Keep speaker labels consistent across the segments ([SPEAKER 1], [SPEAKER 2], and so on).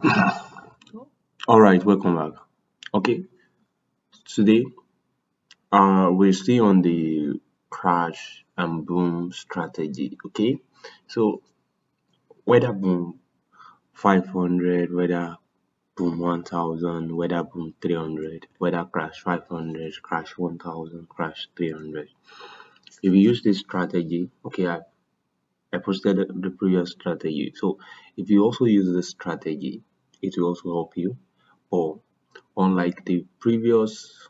[SPEAKER 1] All right, welcome back. Okay, today we're still on the crash and boom strategy. Okay, so whether boom 500, whether boom 1000, whether boom 300, whether crash 500, crash 1000, crash 300. If you use this strategy, okay, I posted the previous strategy. So if you also use this strategy, it will also help you. Or unlike the previous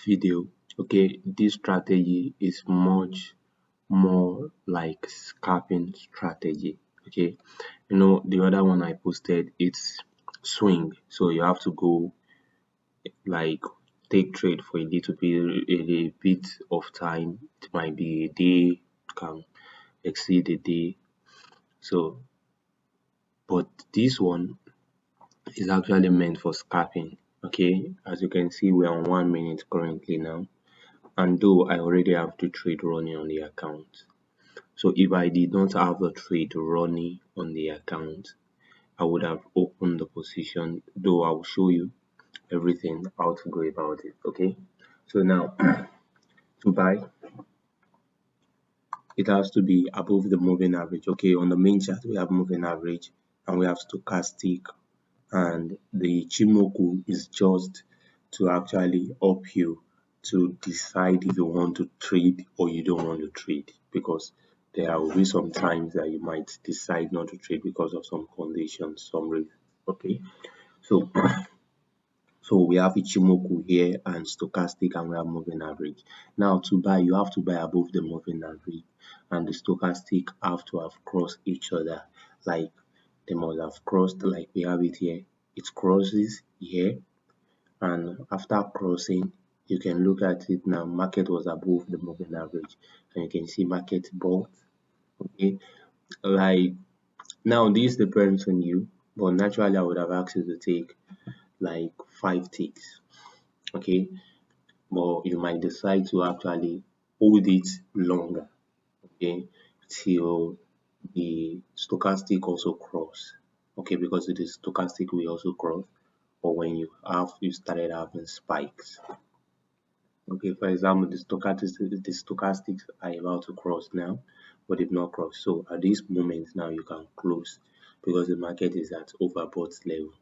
[SPEAKER 1] video, okay, this strategy is much more like scalping strategy. Okay, the other one I posted, it's swing, so you have to go like take trade for a bit of time. It might be a day, can exceed a day. So but this one is actually meant for scalping. Okay, as you can see, we're on 1 minute currently now, and though I already have the trade running on the account. So if I did not have the trade running on the account, I would have opened the position, though I'll show you everything how to go about it. Okay, so now to buy, it has to be above the moving average. Okay, on the main chart we have moving average and we have stochastic, and the ichimoku is just to actually help you to decide if you want to trade or you don't want to trade, because there will be some times that you might decide not to trade because of some conditions, some reason. Okay, so so we have ichimoku here and stochastic, and we have moving average. Now to buy, you have to buy above the moving average, and the stochastic have to have crossed each other. Like they must have crossed, like we have it here. It crosses here, and after crossing, you can look at it now. Market was above the moving average, and you can see market bought. Okay, like now this depends on you, but naturally I would have asked you to take like 5 ticks. Okay, but you might decide to actually hold it longer, okay, till the stochastic also cross. Okay, because it is stochastic we also cross, or when you started having spikes. Okay, for example, the stochastics are about to cross now, but they've not crossed. So at this moment now you can close because the market is at overbought level.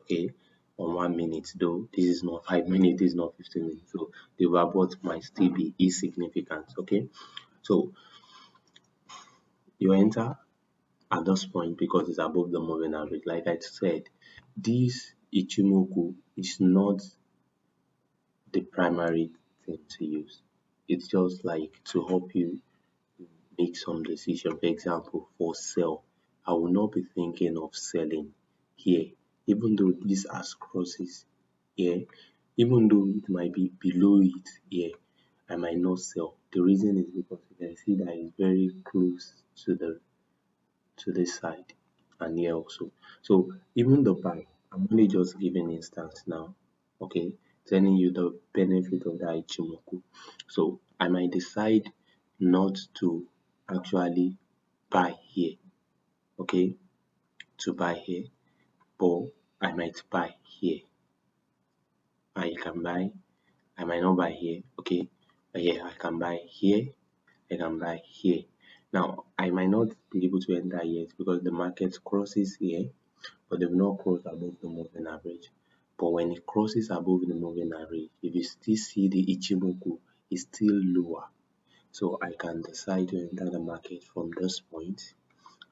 [SPEAKER 1] Okay, on 1 minute, though this is not 5 minutes, this is not 15 minutes, so the overbought might still be insignificant. Okay, so you enter at this point because it's above the moving average. Like I said, this ichimoku is not the primary thing to use. It's just like to help you make some decision. For example, for sell, I will not be thinking of selling here, even though this has crosses here, even though it might be below it here, I might not sell. The reason is because you can see that it's very close to this side and here also. So even the buy, I'm only just giving instance now, okay, telling you the benefit of the ichimoku. So I might decide not to actually buy here, okay, to buy here, but I might buy here. I can buy, I might not buy here, okay, but yeah, I can buy here, I can buy here. Now I might not be able to enter yet because the market crosses here, but they've not crossed above the moving average. But when it crosses above the moving average, if you still see the ichimoku is still lower, so I can decide to enter the market from this point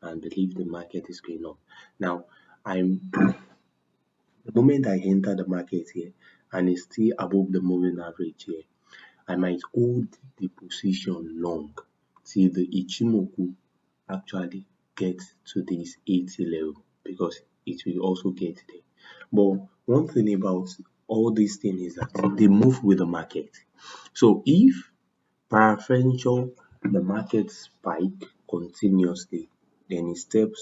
[SPEAKER 1] and believe the market is going up. Now I'm the moment I enter the market here and it's still above the moving average here, I might hold the position long till the ichimoku actually gets to this 80 level, because it will also get there. But one thing about all these things is that they move with the market. So if peradventure the market spike continuously, then it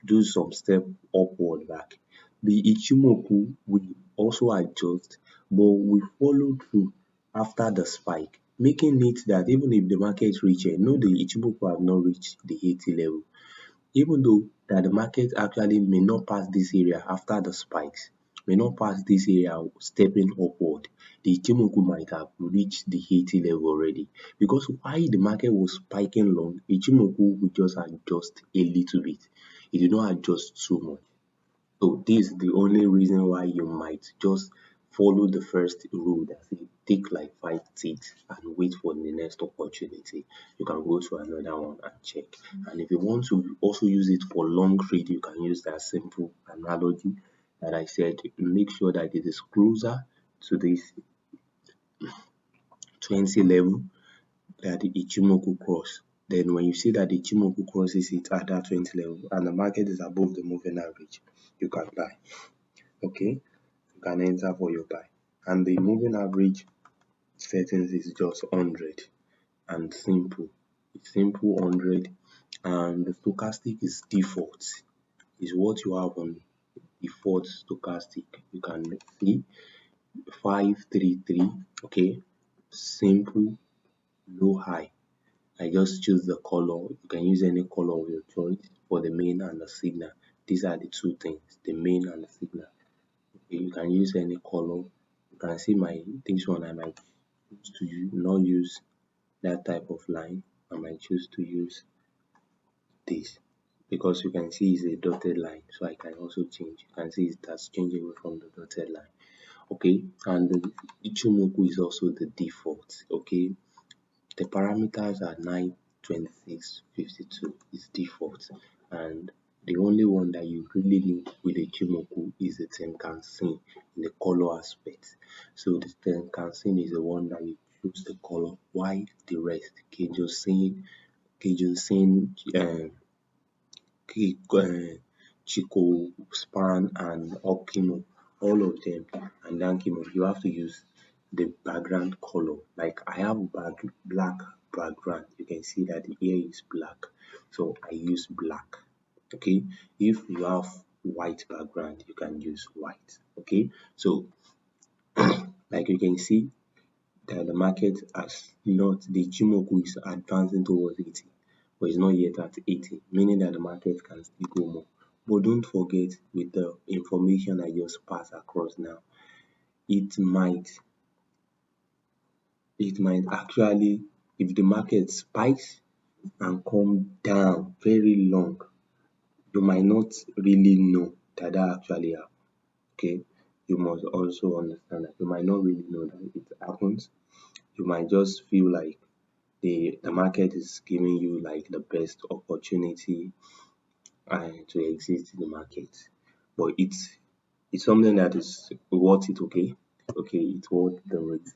[SPEAKER 1] do some step upward back, the ichimoku will also adjust, but will follow through after the spike, making it that even if the market reach here, no, the ichimoku have not reached the 80 level. even though that the market actually may not pass this area after the spikes, may not pass this area stepping upward, the ichimoku might have reached the 80 level already, because while the market was spiking long, ichimoku would just adjust a little bit. It did not adjust too much. So this is the only reason why you might just follow the first rule that say take like 5 ticks and wait for the next opportunity. You can go to another one and check. And if you want to also use it for long trade, you can use that simple analogy that I said. Make sure that it is closer to this 20 level that the ichimoku cross. Then when you see that the ichimoku crosses it at that 20 level and the market is above the moving average, you can buy. Okay, you can enter for your buy. And the moving average settings is just 100 and simple. It's simple 100, and the stochastic is default. Is what you have on default stochastic. You can see 533. Okay, simple, low, high. I just choose the color. You can use any color of your choice for the main and the signal. These are the two things, the main and the signal. You can use any color. You can see this one I might choose to not use that type of line. I might choose to use this, because you can see it's a dotted line, so I can also change. You can see it has changed away from the dotted line. Okay, and the ichimoku is also the default. Okay, the parameters are 9, 26, 52 is default, and the only one that you really need with the ichimoku is the tenkan-sen in the color aspect. So the tenkan-sen is the one that you choose the color, while the rest Keijun-sen, Chico, Span, and Okimo, all of them, and Dankimo, you have to use the background color. Like I have black background, you can see that the air is black, so I use black. Okay, if you have white background, you can use white. Okay, so like you can see that the market has not, the Ichimoku is advancing towards 80, but it's not yet at 80, meaning that the market can still go more. But don't forget, with the information I just passed across now, it might actually, if the market spikes and come down very long, you might not really know that actually happened. Okay, you must also understand that you might not really know that it happens. You might just feel like the market is giving you like the best opportunity to exit the market, but it's something that is worth it. Okay, it's worth the risk,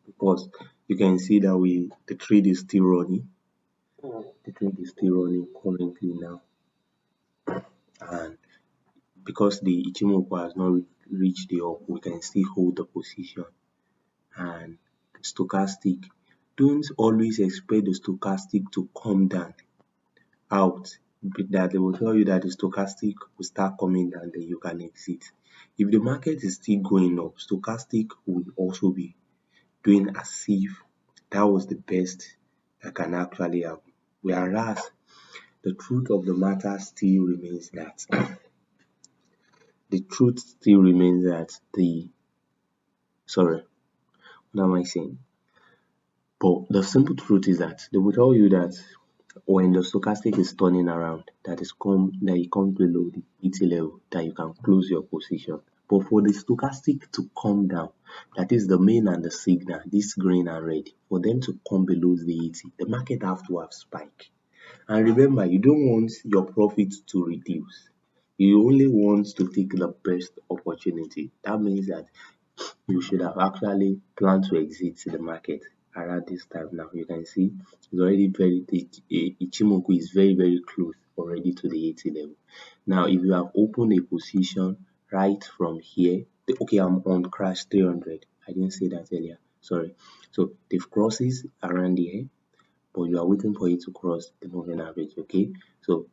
[SPEAKER 1] because you can see that the trade is still running. The trade is still running currently now, and because the ichimoku has not reached the up, we can still hold the position. And stochastic, don't always expect the stochastic to come down out, that they will tell you that the stochastic will start coming down, then you can exit. If the market is still going up, stochastic will also be doing as if that was the best that can actually happen. Whereas the truth of the matter still remains that the truth still remains that the sorry, what am I saying? But the simple truth is that they will tell you that when the stochastic is turning around, that it comes below the 80 level, that you can close your position. But for the stochastic to come down, that is the main and the signal, this green and red, for them to come below the 80, the market have to have spike. And remember, you don't want your profit to reduce. You only want to take the best opportunity. That means that you should have actually planned to exit the market around this time. Now you can see it's already Ichimoku is very close already to the 80 level. Now if you have opened a position right from here, okay, I'm on crash 300. I didn't say that earlier, sorry. So they've crosses around here, but you are waiting for it to cross the moving average. Okay, so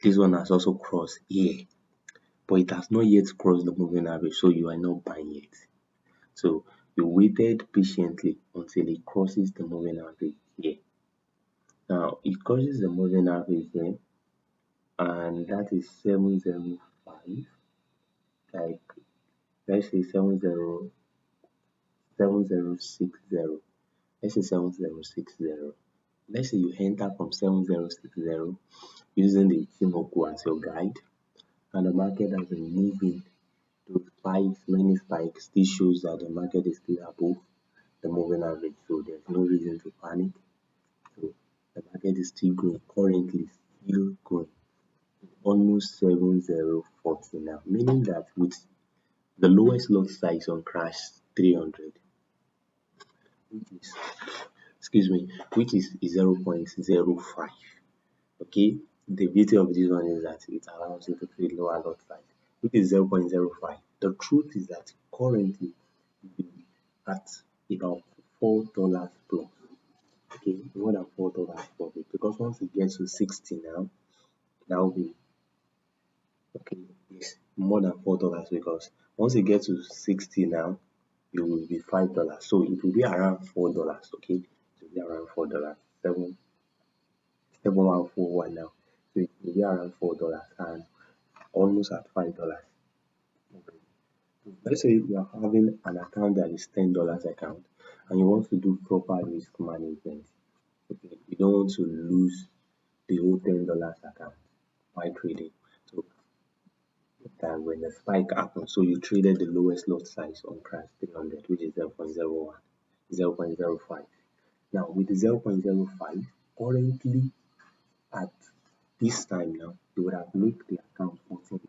[SPEAKER 1] this one has also crossed here, but it has not yet crossed the moving average, so you are not buying yet. So you waited patiently until it crosses the moving average here. Now it crosses the moving average here, and that is 705. Like, let's say 7060. Let's say 7060. Let's say you enter from 7060 using the ichimoku as your guide, and the market has been moving to spikes, many spikes. This shows that the market is still above the moving average, so there's no reason to panic. So the market is still going, currently still going, almost 7040 now, meaning that with the lowest lot size on crash 300, which is, excuse me, which is 0.05. Okay, the beauty of this one is that it allows you to create lower lot size, which is 0.05. The truth is that currently at about $4 plus. Okay, more than $4 profit, because once it gets to 60 now, that will be okay. Yes, more than $4, because once it gets to 60 now, it will be $5. So it will be around $4. Okay, it will be around $4. 7141 now. So it will be around $4 and almost at $5. Okay. So let's say you are having an account that is $10 account and you want to do proper risk management. Okay, you don't want to lose the whole $10 account by trading. So that when the spike happens, so you traded the lowest lot size on crash 300, which is 0.01, 0.05. Now with 0.05, currently at this time now, you would have made the account $14.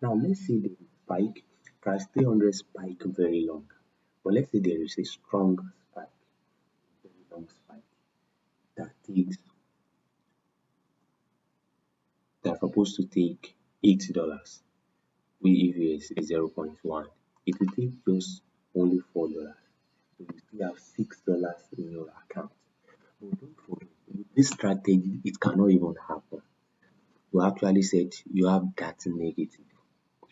[SPEAKER 1] Now let's say the spike, crash 300 spike very long, but let's say there is a strong spike, very long spike that takes, that's supposed to take $8. We if it is 0.1, it will take just only $4. So you still have $6 in your account. But don't forget, with this strategy, it cannot even happen. You actually said you have that negative.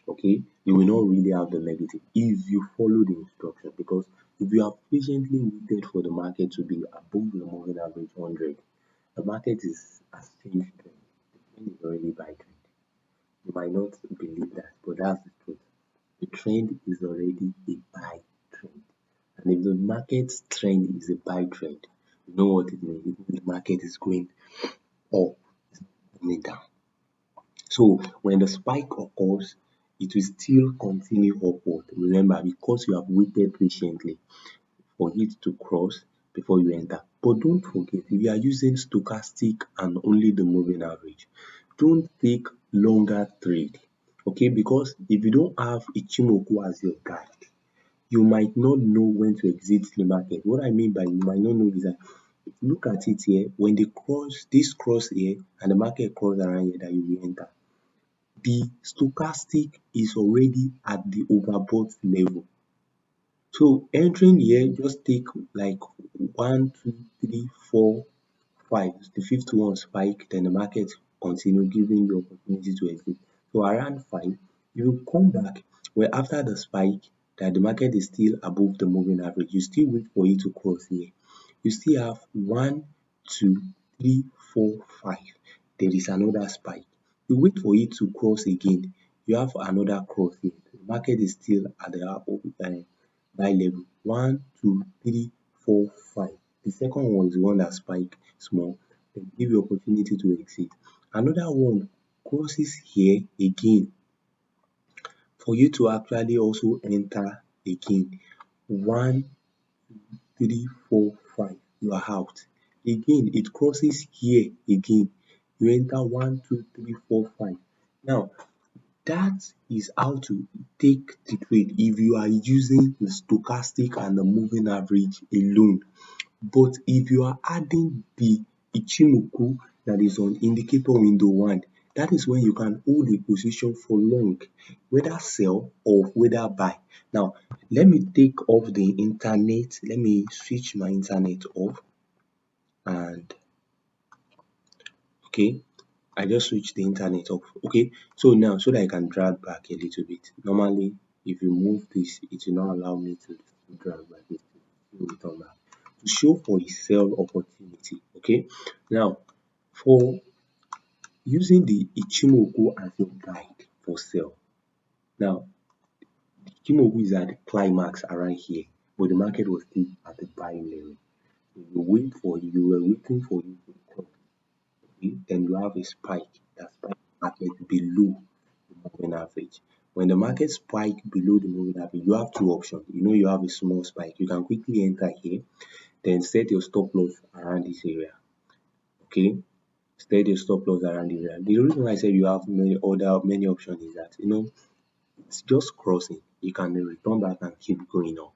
[SPEAKER 1] Okay, you will not really have the negative if you follow the instruction, because if you have patiently waited for the market to be above the moving average 100, the market has changed trend. The trend is already by trend. You might not believe that, but that's the truth. The trend is already a buy trend. And if the market's trend is a buy trend, you know what it means? It means the market is going up, it's not coming down. So when the spike occurs, it will still continue upward. Remember, because you have waited patiently for it to cross before you enter. But don't forget, if you are using stochastic and only the moving average, don't take longer trade. Okay, because if you don't have ichimoku as your guide, you might not know when to exit the market. What I mean by you might not know is that, look at it here, when they cross this cross here and the market cross around here, that you will enter, the stochastic is already at the overbought level. So entering here, just take like 1, 2, 3, 4, 5. The fifth one spike, then the market continue giving you opportunity to exit. So around 5, you come back where after the spike that the market is still above the moving average, you still wait for it to cross here. You still have 1, 2, 3, 4, 5. There is another spike. You wait for it to cross again. You have another cross here. The market is still at the buy level. 1, 2, 3, 4, 5. The second one is the one that spike small, then give you opportunity to exit. Another one crosses here again for you to actually also enter again. 1, 2, 3, 4, 5. You are out. Again, it crosses here again. You enter 1, 2, 3, 4, 5. Now that is how to take the trade if you are using the stochastic and the moving average alone. But if you are adding the ichimoku that is on indicator window 1, that is when you can hold a position for long, whether sell or whether buy. Now let me take off the internet. Let me switch my internet off, and okay, I just switched the internet off. Okay, so now so that I can drag back a little bit. Normally, if you move this, it will not allow me to drag back. It will return back to show for a sell opportunity. Okay, now for using the ichimoku as your guide for sell. Now, ichimoku is at the climax around here, but the market was still at the buying level. You were waiting for you to come. Okay? Then you have a spike. That spike market below the moving average. When the market spike below the moving average, you have two options. You know you have a small spike. You can quickly enter here, then set your stop loss around this area. Okay, set your stop loss around the area. The reason why I said you have many options is that it's just crossing. You can return back and keep going on.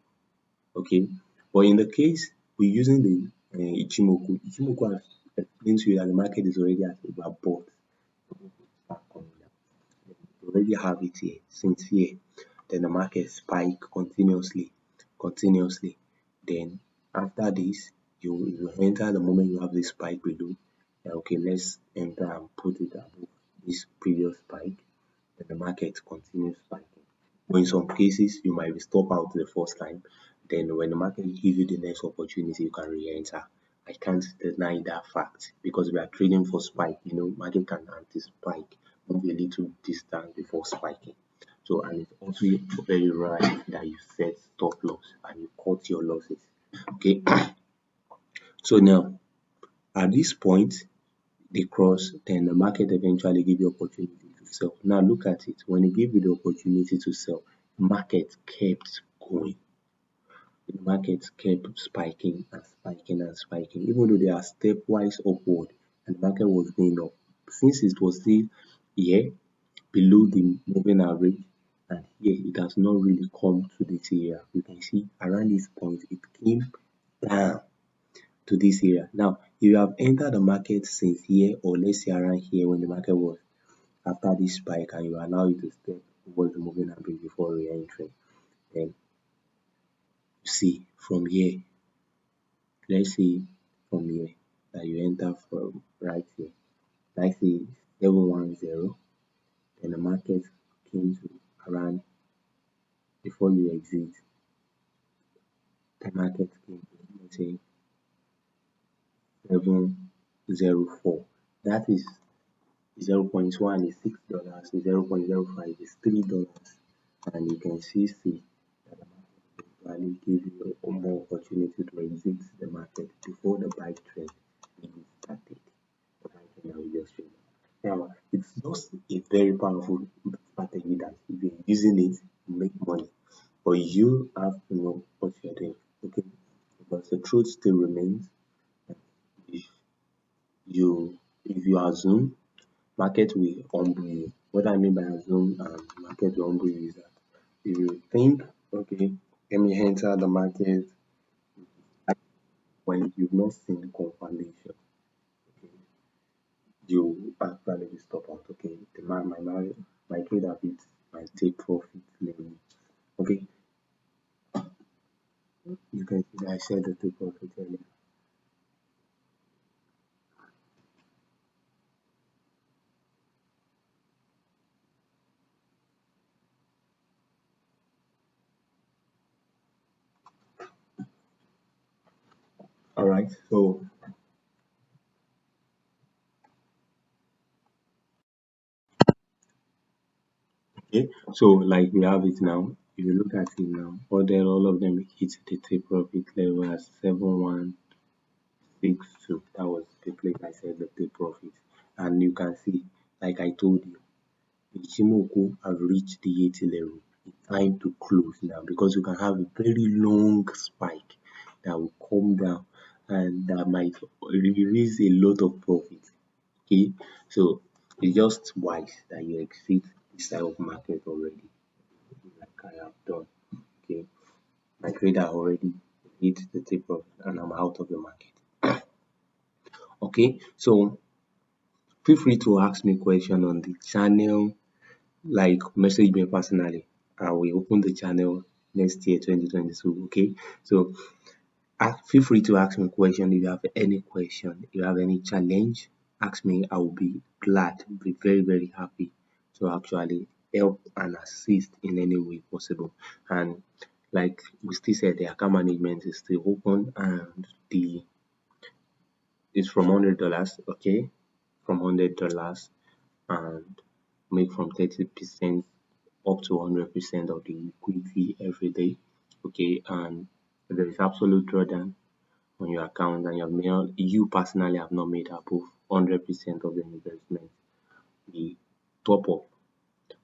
[SPEAKER 1] Okay, but in the case we're using the Ichimoku has explained to you that the market is already at overbought. Start coming down. You already have it here since here. Then the market spike continuously. Then after this, you enter the moment you have this spike below. Okay, let's enter and put it above this previous spike. Then the market continues spiking. But in some cases, you might be stop out the first time. Then when the market gives you the next opportunity, you can re-enter. I can't deny that fact because we are trading for spike. Market can anti-spike, move a little distance before spiking. So, and it's also very rare that you set stop loss and you cut your losses. Okay. So now, at this point, they cross, then the market eventually give you opportunity to sell. Now look at it. When it gave you the opportunity to sell, the market kept going. The market kept spiking and spiking and spiking, even though they are stepwise upward and the market was going up. Since it was still here below the moving average and here it has not really come to this area. You can see around this point it came down to this area. Now, if you have entered the market since here or let's say around here when the market was after this spike and you allow it to step towards the moving average before re-entering, then you see from here, let's say from here that you enter from right here, let's say 710, then the market came to around before you exit, the market came to let's say 704. That is 0.1 is $6, 0.05 is $3, and you can see that the market value give you more opportunity to exit the market before the buy trend even started. The buy trend that we just showed. Now, it's just a very powerful strategy that if you're using it, you make money, but you have to know what you're doing. Okay, because the truth still remains. If you assume, market will humble you. What I mean by assume and market will humble you is that if you think, okay, let me enter the market when you've not seen confirmation, okay, you actually will stop out. Okay, my trade habit might take profit level. Okay, you can see that I said the take profit earlier. All right, so okay, so like we have it now. If you look at it now, all of them hit the take profit level at 7162. That was the place I said the take profit, and you can see, like I told you, the ichimoku have reached the 80 level. It's time to close now because you can have a very long spike that will come down and that might release a lot of profit. Okay, so it's just wise that you exit this type of market already, like I have done. Okay, my trader already hit the take profit and I'm out of the market. Okay, so feel free to ask me question on the channel, like message me personally. I will open the channel next year 2022. Okay, so feel free to ask me question. If you have any question, if you have any challenge, ask me. I will be glad, be very happy to actually help and assist in any way possible. And like we still said, the account management is still open and the it's from $100. Okay, from $100 and make from 30% up to 100% of the equity every day. Okay, and if there is absolute drawdown on your account and you personally have not made above 100% of the investment, the top up.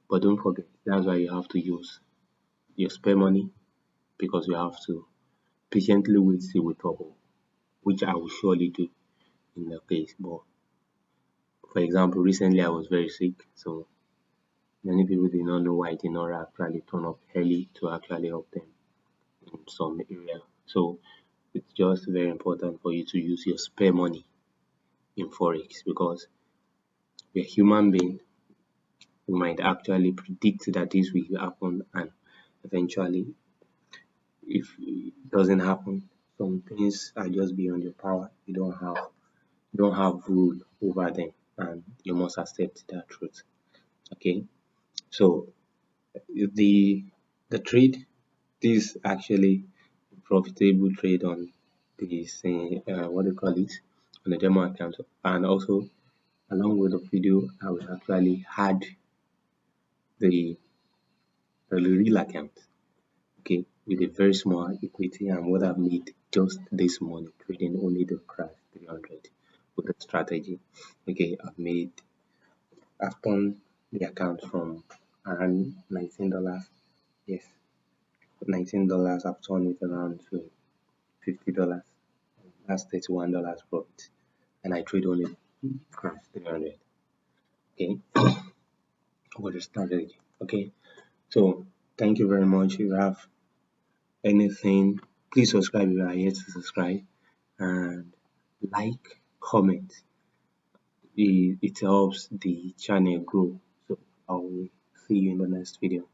[SPEAKER 1] But don't forget, that's why you have to use your spare money, because you have to patiently wait till we top up, which I will surely do in the case. But for example, recently I was very sick, so many people did not know why I did not actually turn up early to actually help them in some area. So it's just very important for you to use your spare money in forex, because we're human being. We might actually predict that this will happen, and eventually, if it doesn't happen, some things are just beyond your power. You don't have rule over them, and you must accept that truth. Okay, so the the trade, this actually profitable trade on this what do you call it, on the demo account. And also, along with the video, I will actually add the real account, okay, with a very small equity, and what I've made just this morning trading only the crash 300 with the strategy. Okay, I've turned the account from around $19. Yes, $19. I've turned it around to $50. That's $31 profit, and I trade only crash 300. Okay, with the strategy. Okay, so thank you very much. If you have anything, please subscribe if you are yet to subscribe, and like, comment. It helps the channel grow. So I will see you in the next video.